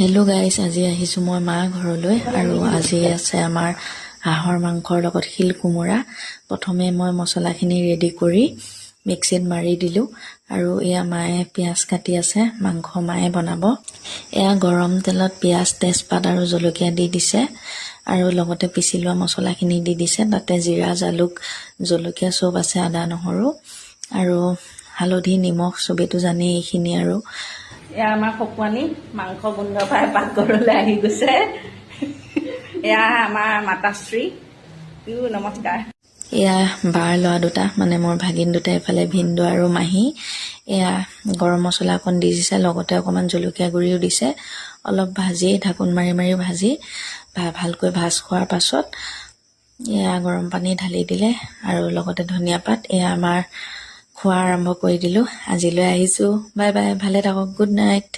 Hello' guys, আজি আহিছোঁ মই মা ঘৰলৈ আৰু আজি আছে আমাৰ হাঁহৰ মাংসৰ লগত শিল কোমোৰা। প্ৰথমে মই মছলাখিনি ৰেডি কৰি মিক্সিত মাৰি দিলোঁ আৰু এয়া মায়ে পিঁয়াজ কাটি আছে, মাংস মায়ে বনাব। এয়া গৰম তেলত পিঁয়াজ, তেজপাত আৰু জলকীয়া দি দিছে আৰু লগতে পিচি লোৱা মছলাখিনি দি দিছে। তাতে জিৰা, জালুক, জলকীয়া চব আছে, আদা নহৰু আৰু হালধি, নিমখ চবেইতো জানেই এইখিনি। আৰু এয়া আমাৰ খকুৱানী মাংস গোন্ধ পাই পাকঘৰলৈ আহি গৈছে। এয়া আমাৰ মাতাশ্ৰী, নমস্কাৰ। এয়া বাৰ ল'ৰা দুটা, মানে মোৰ ভাগিন দুটা, এইফালে ভিনদেউ আৰু মাহী। এয়া গৰম মছলা অকণ দি দিছে, লগতে অকণমান জলকীয়া গুড়িও দিছে। অলপ ভাজি ঢাকোন মাৰি মাৰি ভাজি ভালকৈ ভাজ খোৱাৰ পাছত এয়া গৰম পানী ঢালি দিলে আৰু লগতে ধনিয়া পাত। এয়া আমাৰ খোৱা আৰম্ভ কৰি দিলোঁ। আজিলৈ আহিছোঁ, বাই বাই, ভালে থাকক, গুড নাইট।